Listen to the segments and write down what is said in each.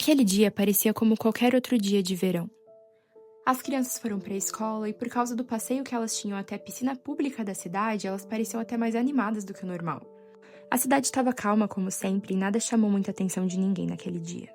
Aquele dia parecia como qualquer outro dia de verão. As crianças foram para a escola e, por causa do passeio que elas tinham até a piscina pública da cidade, elas pareciam até mais animadas do que o normal. A cidade estava calma, como sempre, e nada chamou muita atenção de ninguém naquele dia.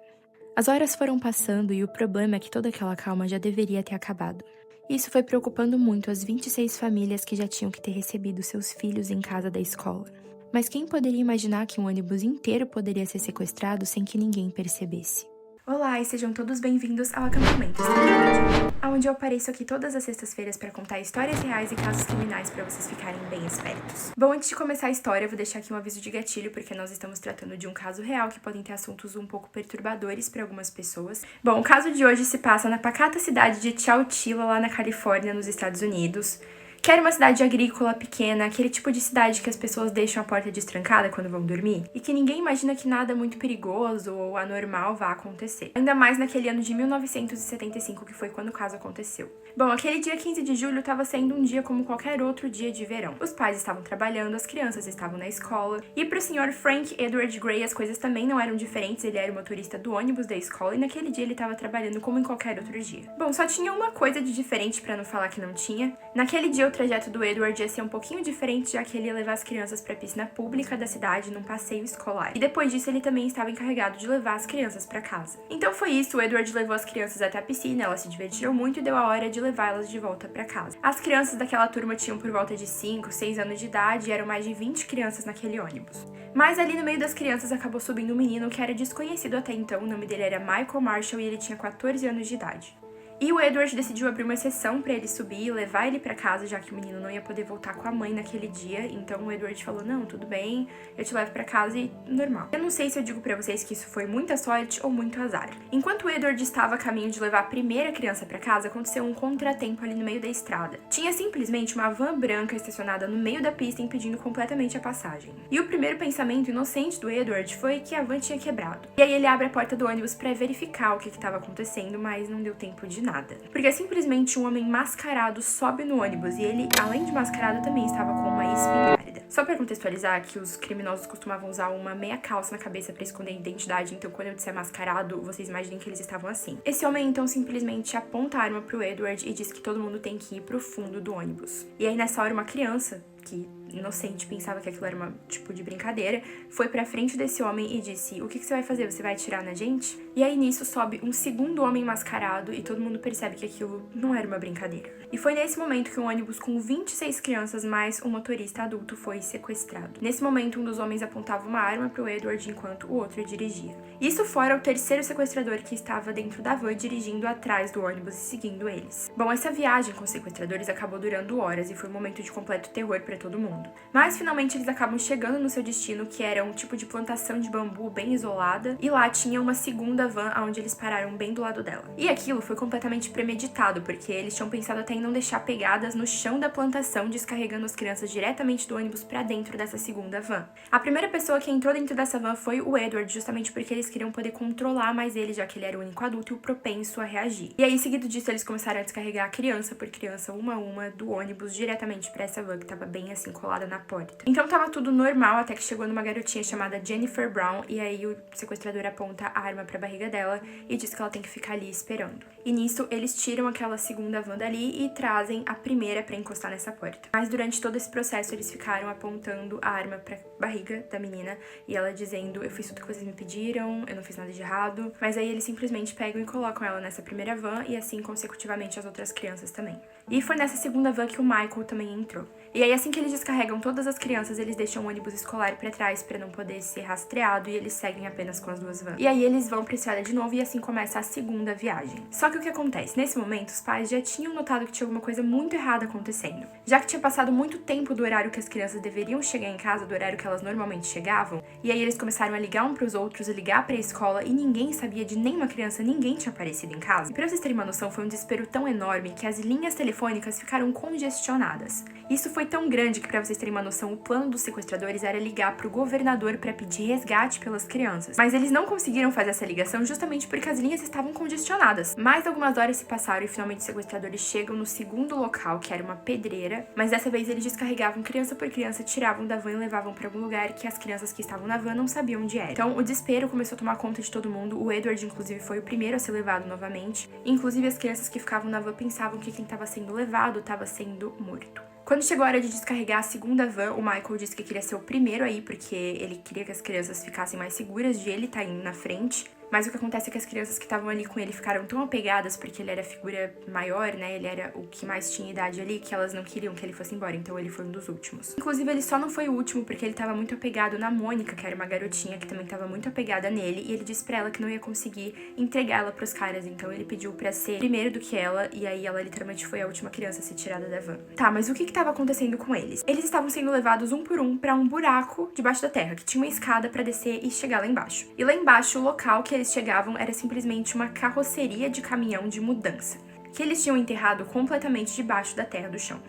As horas foram passando e o problema é que toda aquela calma já deveria ter acabado. Isso foi preocupando muito as 26 famílias que já tinham que ter recebido seus filhos em casa da escola. Mas quem poderia imaginar que um ônibus inteiro poderia ser sequestrado sem que ninguém percebesse? Olá e sejam todos bem-vindos ao Acampamento Estrangeiro, onde eu apareço aqui todas as sextas-feiras para contar histórias reais e casos criminais para vocês ficarem bem espertos. Bom, antes de começar a história, eu vou deixar aqui um aviso de gatilho, porque nós estamos tratando de um caso real que podem ter assuntos um pouco perturbadores para algumas pessoas. Bom, o caso de hoje se passa na pacata cidade de Chowchilla, lá na Califórnia, nos Estados Unidos. Que era uma cidade agrícola, pequena, aquele tipo de cidade que as pessoas deixam a porta destrancada quando vão dormir, e que ninguém imagina que nada muito perigoso ou anormal vá acontecer. Ainda mais naquele ano de 1975, que foi quando o caso aconteceu. Bom, aquele dia 15 de julho estava sendo um dia como qualquer outro dia de verão. Os pais estavam trabalhando, as crianças estavam na escola, e pro Sr. Frank Edward Gray as coisas também não eram diferentes, ele era o motorista do ônibus da escola, e naquele dia ele estava trabalhando como em qualquer outro dia. Bom, só tinha uma coisa de diferente, pra não falar que não tinha. Naquele dia o trajeto do Edward ia ser um pouquinho diferente, já que ele ia levar as crianças para a piscina pública da cidade num passeio escolar. E depois disso ele também estava encarregado de levar as crianças para casa. Então foi isso, o Edward levou as crianças até a piscina, elas se divertiram muito e deu a hora de levá-las de volta para casa. As crianças daquela turma tinham por volta de 5, 6 anos de idade e eram mais de 20 crianças naquele ônibus. Mas ali no meio das crianças acabou subindo um menino que era desconhecido até então, o nome dele era Michael Marshall e ele tinha 14 anos de idade. E o Edward decidiu abrir uma exceção pra ele subir e levar ele pra casa, já que o menino não ia poder voltar com a mãe naquele dia. Então o Edward falou, não, tudo bem, eu te levo pra casa e normal. Eu não sei se eu digo pra vocês que isso foi muita sorte ou muito azar. Enquanto o Edward estava a caminho de levar a primeira criança pra casa, aconteceu um contratempo ali no meio da estrada. Tinha simplesmente uma van branca estacionada no meio da pista impedindo completamente a passagem. E o primeiro pensamento inocente do Edward foi que a van tinha quebrado. E aí ele abre a porta do ônibus pra verificar o que estava acontecendo, mas não deu tempo de nada. Porque simplesmente um homem mascarado sobe no ônibus e ele, além de mascarado, também estava com uma espingarda. Só pra contextualizar que os criminosos costumavam usar uma meia calça na cabeça pra esconder a identidade, então quando eu disser mascarado, vocês imaginem que eles estavam assim. Esse homem então simplesmente aponta a arma pro Edward e diz que todo mundo tem que ir pro fundo do ônibus. E aí nessa hora uma criança, que inocente pensava que aquilo era uma tipo de brincadeira, foi pra frente desse homem e disse, o que você vai fazer? Você vai atirar na gente? E aí nisso sobe um segundo homem mascarado e todo mundo percebe que aquilo não era uma brincadeira. E foi nesse momento que um ônibus com 26 crianças mais um motorista adulto foi sequestrado. Nesse momento um dos homens apontava uma arma pro Edward enquanto o outro dirigia. Isso fora o terceiro sequestrador que estava dentro da van dirigindo atrás do ônibus e seguindo eles. Bom, essa viagem com os sequestradores acabou durando horas e foi um momento de completo terror pra todo mundo. Mas finalmente eles acabam chegando no seu destino, que era um tipo de plantação de bambu bem isolada, e lá tinha uma segunda van onde eles pararam bem do lado dela. E aquilo foi completamente premeditado, porque eles tinham pensado até em não deixar pegadas no chão da plantação, descarregando as crianças diretamente do ônibus pra dentro dessa segunda van. A primeira pessoa que entrou dentro dessa van foi o Edward, justamente porque eles queriam poder controlar mais ele, já que ele era o único adulto e o propenso a reagir. E aí, seguido disso, eles começaram a descarregar criança por criança, uma a uma, do ônibus diretamente pra essa van que tava bem assim colada na porta. Então tava tudo normal até que chegou numa garotinha chamada Jennifer Brown e aí o sequestrador aponta a arma pra barriga dela e diz que ela tem que ficar ali esperando. E nisso eles tiram aquela segunda van dali e trazem a primeira pra encostar nessa porta. Mas durante todo esse processo eles ficaram apontando a arma pra barriga da menina e ela dizendo, eu fiz tudo que vocês me pediram, eu não fiz nada de errado. Mas aí eles simplesmente pegam e colocam ela nessa primeira van e assim consecutivamente as outras crianças também. E foi nessa segunda van que o Michael também entrou. E aí assim que eles descarregam todas as crianças, eles deixam o ônibus escolar pra trás pra não poder ser rastreado e eles seguem apenas com as duas vans. E aí eles vão pra estrada de novo e assim começa a segunda viagem. Só que o que acontece? Nesse momento, os pais já tinham notado que tinha alguma coisa muito errada acontecendo. Já que tinha passado muito tempo do horário que as crianças deveriam chegar em casa, do horário que elas normalmente chegavam, e aí eles começaram a ligar um pros outros, a ligar pra escola, e ninguém sabia de nenhuma criança, ninguém tinha aparecido em casa. E pra vocês terem uma noção, foi um desespero tão enorme que as linhas telefônicas ficaram congestionadas. Isso foi foi tão grande que, pra vocês terem uma noção, o plano dos sequestradores era ligar pro governador pra pedir resgate pelas crianças. Mas eles não conseguiram fazer essa ligação justamente porque as linhas estavam congestionadas. Mais algumas horas se passaram e finalmente os sequestradores chegam no segundo local, que era uma pedreira, mas dessa vez eles descarregavam criança por criança, tiravam da van e levavam pra algum lugar que as crianças que estavam na van não sabiam onde era. Então o desespero começou a tomar conta de todo mundo. O Edward, inclusive, foi o primeiro a ser levado novamente. Inclusive, as crianças que ficavam na van pensavam que quem estava sendo levado estava sendo morto. Quando chegou a hora de descarregar a segunda van, o Michael disse que queria ser o primeiro aí, porque ele queria que as crianças ficassem mais seguras de ele estar indo na frente. Mas o que acontece é que as crianças que estavam ali com ele ficaram tão apegadas, porque ele era a figura maior, né? Ele era o que mais tinha idade ali, que elas não queriam que ele fosse embora, então ele foi um dos últimos. Inclusive, ele só não foi o último porque ele tava muito apegado na Mônica, que era uma garotinha que também tava muito apegada nele, e ele disse pra ela que não ia conseguir entregar ela pros caras, então ele pediu pra ser primeiro do que ela, e aí ela literalmente foi a última criança a ser tirada da van. Tá, mas o que tava acontecendo com eles? Eles estavam sendo levados um por um pra um buraco debaixo da terra, que tinha uma escada pra descer e chegar lá embaixo. E lá embaixo, o local que eles chegavam era simplesmente uma carroceria de caminhão de mudança, que eles tinham enterrado completamente debaixo da terra do chão.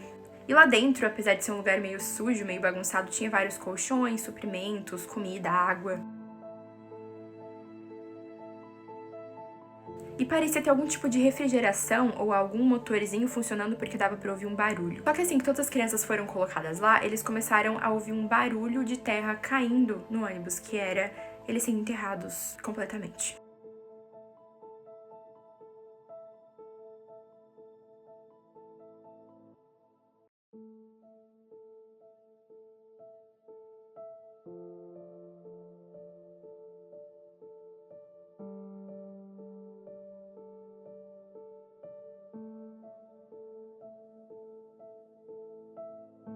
E lá dentro, apesar de ser um lugar meio sujo, meio bagunçado, tinha vários colchões, suprimentos, comida, água. E parecia ter algum tipo de refrigeração ou algum motorzinho funcionando porque dava pra ouvir um barulho. Só que assim que todas as crianças foram colocadas lá, eles começaram a ouvir um barulho de terra caindo no ônibus, que era eles sendo enterrados completamente.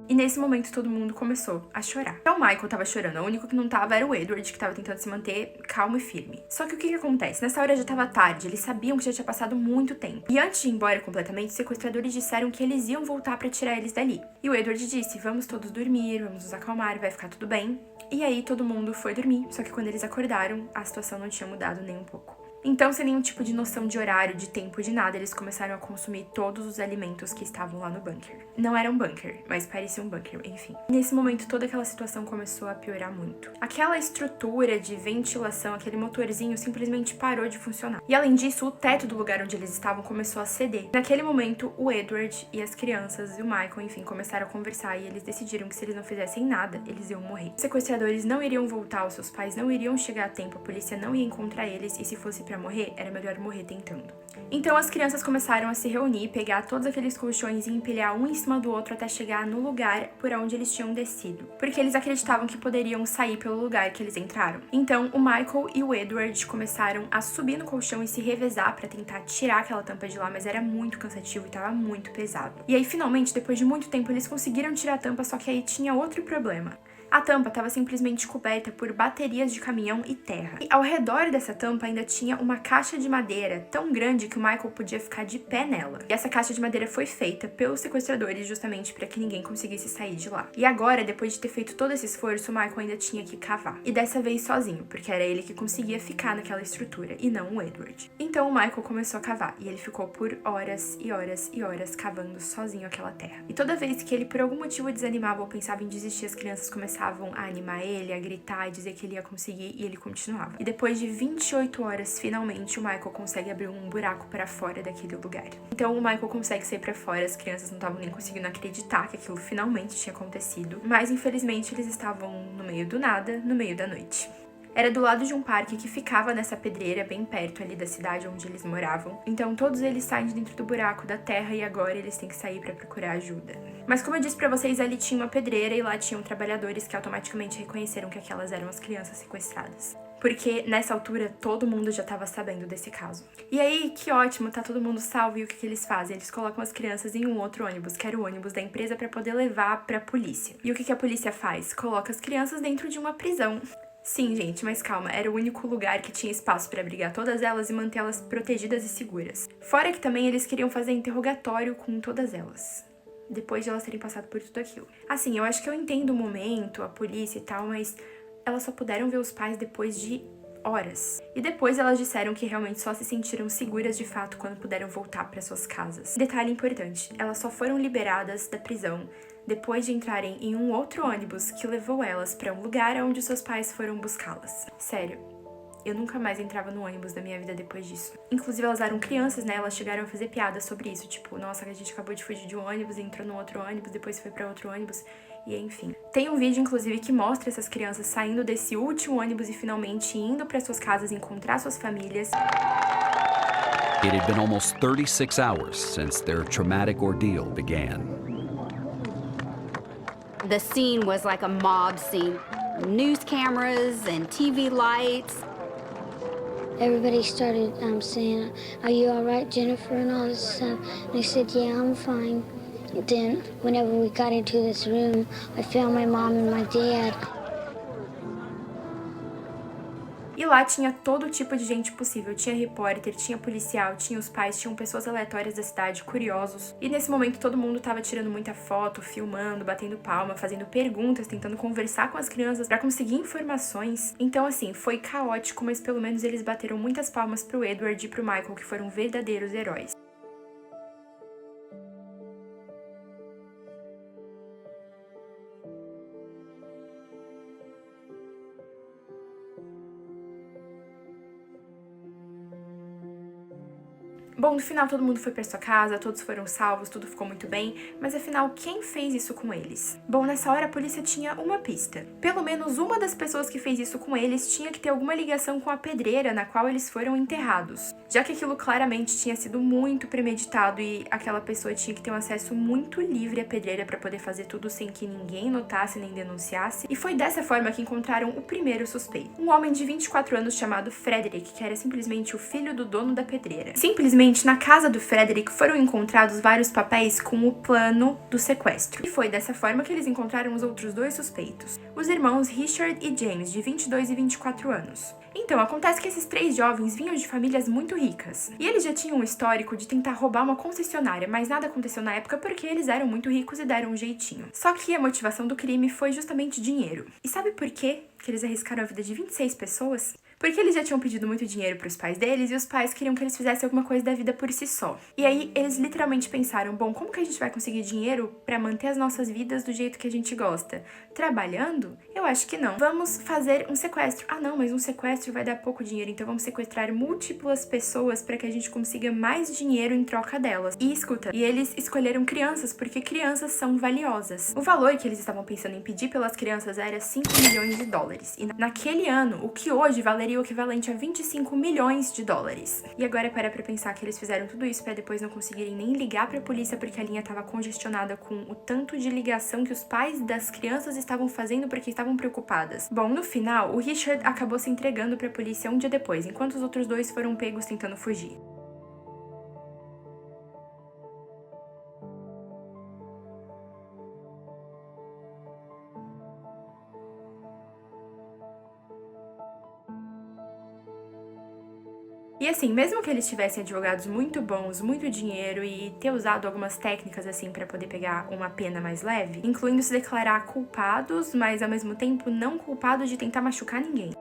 E nesse momento todo mundo começou a chorar. Então o Michael tava chorando, o único que não tava era o Edward, que tava tentando se manter calmo e firme. Só que o que acontece? Nessa hora já tava tarde, eles sabiam que já tinha passado muito tempo. E antes de ir embora completamente, os sequestradores disseram que eles iam voltar pra tirar eles dali. E o Edward disse, vamos todos dormir, vamos nos acalmar, vai ficar tudo bem. E aí todo mundo foi dormir, só que quando eles acordaram, a situação não tinha mudado nem um pouco. Então, sem nenhum tipo de noção de horário, de tempo, de nada, eles começaram a consumir todos os alimentos que estavam lá no bunker. Não era um bunker, mas parecia um bunker, enfim. Nesse momento, toda aquela situação começou a piorar muito. Aquela estrutura de ventilação, aquele motorzinho, simplesmente parou de funcionar. E além disso, o teto do lugar onde eles estavam começou a ceder. Naquele momento, o Edward e as crianças e o Michael, enfim, começaram a conversar e eles decidiram que se eles não fizessem nada, eles iam morrer. Os sequestradores não iriam voltar, os seus pais não iriam chegar a tempo, a polícia não ia encontrar eles e se fosse pra morrer, era melhor morrer tentando. Então as crianças começaram a se reunir, pegar todos aqueles colchões e empilhar um em cima do outro até chegar no lugar por onde eles tinham descido, porque eles acreditavam que poderiam sair pelo lugar que eles entraram. Então o Michael e o Edward começaram a subir no colchão e se revezar pra tentar tirar aquela tampa de lá, mas era muito cansativo e tava muito pesado. E aí finalmente, depois de muito tempo, eles conseguiram tirar a tampa, só que aí tinha outro problema. A tampa estava simplesmente coberta por baterias de caminhão e terra. E ao redor dessa tampa ainda tinha uma caixa de madeira tão grande que o Michael podia ficar de pé nela. E essa caixa de madeira foi feita pelos sequestradores justamente para que ninguém conseguisse sair de lá. E agora, depois de ter feito todo esse esforço, o Michael ainda tinha que cavar. E dessa vez sozinho, porque era ele que conseguia ficar naquela estrutura e não o Edward. Então o Michael começou a cavar e ele ficou por horas e horas e horas cavando sozinho aquela terra. E toda vez que ele por algum motivo desanimava ou pensava em desistir, as crianças começavam a animar ele, a gritar e dizer que ele ia conseguir, e ele continuava. E depois de 28 horas, finalmente, o Michael consegue abrir um buraco para fora daquele lugar. Então o Michael consegue sair para fora, as crianças não estavam nem conseguindo acreditar que aquilo finalmente tinha acontecido, mas infelizmente eles estavam no meio do nada, no meio da noite. Era do lado de um parque que ficava nessa pedreira, bem perto ali da cidade onde eles moravam. Então todos eles saem de dentro do buraco da terra e agora eles têm que sair pra procurar ajuda. Mas como eu disse pra vocês, ali tinha uma pedreira e lá tinham trabalhadores que automaticamente reconheceram que aquelas eram as crianças sequestradas. Porque nessa altura todo mundo já tava sabendo desse caso. E aí, que ótimo, tá todo mundo salvo, e o que eles fazem? Eles colocam as crianças em um outro ônibus, que era o ônibus da empresa, pra poder levar pra polícia. E o que a polícia faz? Coloca as crianças dentro de uma prisão. Sim, gente, mas calma, era o único lugar que tinha espaço para abrigar todas elas e mantê-las protegidas e seguras. Fora que também eles queriam fazer interrogatório com todas elas, depois de elas terem passado por tudo aquilo. Assim, eu acho que eu entendo o momento, a polícia e tal, mas elas só puderam ver os pais depois de horas. E depois elas disseram que realmente só se sentiram seguras de fato quando puderam voltar para suas casas. Detalhe importante, elas só foram liberadas da prisão depois de entrarem em um outro ônibus que levou elas para um lugar onde seus pais foram buscá-las. Sério, eu nunca mais entrava no ônibus da minha vida depois disso. Inclusive, elas eram crianças, né? Elas chegaram a fazer piadas sobre isso. Tipo, nossa, a gente acabou de fugir de um ônibus, entrou no outro ônibus, depois foi pra outro ônibus. E enfim. Tem um vídeo, inclusive, que mostra essas crianças saindo desse último ônibus e finalmente indo para suas casas encontrar suas famílias. It had been almost 36 hours since their traumatic ordeal began. The scene was like a mob scene. News cameras and TV lights. Everybody started saying, "Are you all right, Jennifer?" and all this stuff. And I said, "Yeah, I'm fine." Then, whenever we got into this room, I found my mom and my dad. E lá tinha todo tipo de gente possível. Tinha repórter, tinha policial, tinha os pais, tinham pessoas aleatórias da cidade, curiosos. E nesse momento todo mundo tava tirando muita foto, filmando, batendo palma, fazendo perguntas, tentando conversar com as crianças pra conseguir informações. Então assim, foi caótico, mas pelo menos eles bateram muitas palmas pro Edward e pro Michael, que foram verdadeiros heróis. Bom, no final todo mundo foi pra sua casa, todos foram salvos, tudo ficou muito bem, mas afinal, quem fez isso com eles? Bom, nessa hora a polícia tinha uma pista. Pelo menos uma das pessoas que fez isso com eles tinha que ter alguma ligação com a pedreira na qual eles foram enterrados, já que aquilo claramente tinha sido muito premeditado e aquela pessoa tinha que ter um acesso muito livre à pedreira pra poder fazer tudo sem que ninguém notasse nem denunciasse, e foi dessa forma que encontraram o primeiro suspeito. Um homem de 24 anos chamado Frederick, que era simplesmente o filho do dono da pedreira. Simplesmente na casa do Frederick foram encontrados vários papéis com o plano do sequestro. E foi dessa forma que eles encontraram os outros dois suspeitos, os irmãos Richard e James, de 22 e 24 anos. Então, acontece que esses três jovens vinham de famílias muito ricas. E eles já tinham um histórico de tentar roubar uma concessionária, mas nada aconteceu na época porque eles eram muito ricos e deram um jeitinho. Só que a motivação do crime foi justamente dinheiro. E sabe por quê que eles arriscaram a vida de 26 pessoas? Porque eles já tinham pedido muito dinheiro pros pais deles e os pais queriam que eles fizessem alguma coisa da vida por si só. E aí eles literalmente pensaram, bom, como que a gente vai conseguir dinheiro pra manter as nossas vidas do jeito que a gente gosta? Trabalhando? Eu acho que não. Vamos fazer um sequestro. Ah não, mas um sequestro vai dar pouco dinheiro, então vamos sequestrar múltiplas pessoas pra que a gente consiga mais dinheiro em troca delas. E escuta, e eles escolheram crianças porque crianças são valiosas. O valor que eles estavam pensando em pedir pelas crianças era 5 milhões de dólares. E naquele ano, o que hoje valeria o equivalente a 25 milhões de dólares. E agora para pra pensar que eles fizeram tudo isso pra depois não conseguirem nem ligar pra polícia porque a linha tava congestionada com o tanto de ligação que os pais das crianças estavam fazendo porque estavam preocupadas. Bom, no final, o Richard acabou se entregando pra polícia um dia depois, enquanto os outros dois foram pegos tentando fugir. E assim, mesmo que eles tivessem advogados muito bons, muito dinheiro e ter usado algumas técnicas assim pra poder pegar uma pena mais leve, incluindo se declarar culpados, mas ao mesmo tempo não culpados de tentar machucar ninguém.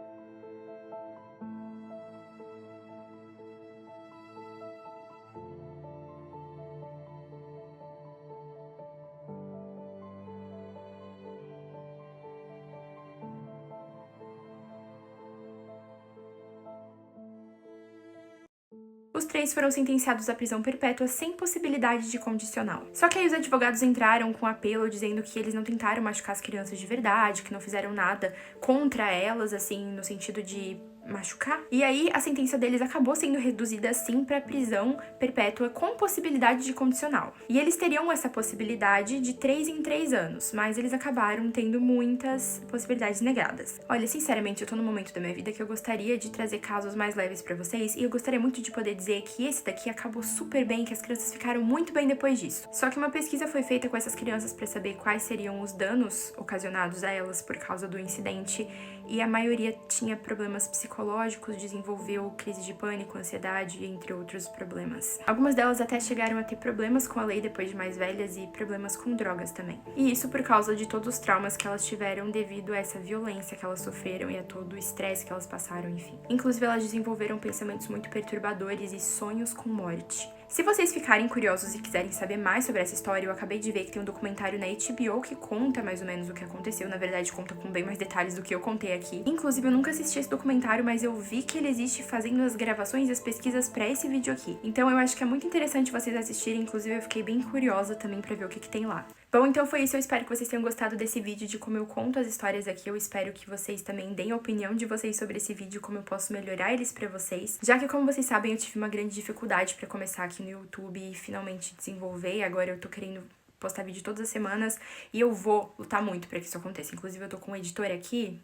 Os três foram sentenciados à prisão perpétua sem possibilidade de condicional. Só que aí os advogados entraram com apelo dizendo que eles não tentaram machucar as crianças de verdade, que não fizeram nada contra elas, assim, no sentido de machucar. E aí a sentença deles acabou sendo reduzida assim para prisão perpétua com possibilidade de condicional. E eles teriam essa possibilidade de 3 em 3 anos, mas eles acabaram tendo muitas possibilidades negadas. Olha, sinceramente, eu tô num momento da minha vida que eu gostaria de trazer casos mais leves pra vocês e eu gostaria muito de poder dizer que esse daqui acabou super bem, que as crianças ficaram muito bem depois disso. Só que uma pesquisa foi feita com essas crianças pra saber quais seriam os danos ocasionados a elas por causa do incidente e a maioria tinha problemas psicológicos, desenvolveu crise de pânico, ansiedade, entre outros problemas. Algumas delas até chegaram a ter problemas com a lei depois de mais velhas e problemas com drogas também. E isso por causa de todos os traumas que elas tiveram devido a essa violência que elas sofreram e a todo o estresse que elas passaram, enfim. Inclusive, elas desenvolveram pensamentos muito perturbadores e sonhos com morte. Se vocês ficarem curiosos e quiserem saber mais sobre essa história, eu acabei de ver que tem um documentário na HBO que conta mais ou menos o que aconteceu. Na verdade, conta com bem mais detalhes do que eu contei aqui. Inclusive, eu nunca assisti esse documentário, mas eu vi que ele existe fazendo as gravações e as pesquisas pra esse vídeo aqui. Então, eu acho que é muito interessante vocês assistirem. Inclusive, eu fiquei bem curiosa também pra ver o que tem lá. Bom, então foi isso. Eu espero que vocês tenham gostado desse vídeo, de como eu conto as histórias aqui. Eu espero que vocês também deem a opinião de vocês sobre esse vídeo, como eu posso melhorar eles pra vocês. Já que, como vocês sabem, eu tive uma grande dificuldade pra começar aqui no YouTube e finalmente desenvolver. Agora eu tô querendo postar vídeo todas as semanas e eu vou lutar muito pra que isso aconteça. Inclusive, eu tô com um editor aqui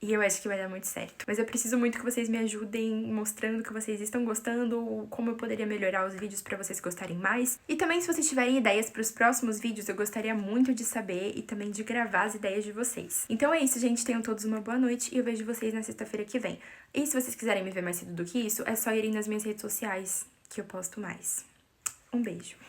e eu acho que vai dar muito certo. Mas eu preciso muito que vocês me ajudem mostrando que vocês estão gostando, como eu poderia melhorar os vídeos pra vocês gostarem mais. E também, se vocês tiverem ideias pros próximos vídeos, eu gostaria muito de saber e também de gravar as ideias de vocês. Então é isso, gente. Tenham todos uma boa noite e eu vejo vocês na sexta-feira que vem. E se vocês quiserem me ver mais cedo do que isso, é só irem nas minhas redes sociais que eu posto mais. Um beijo.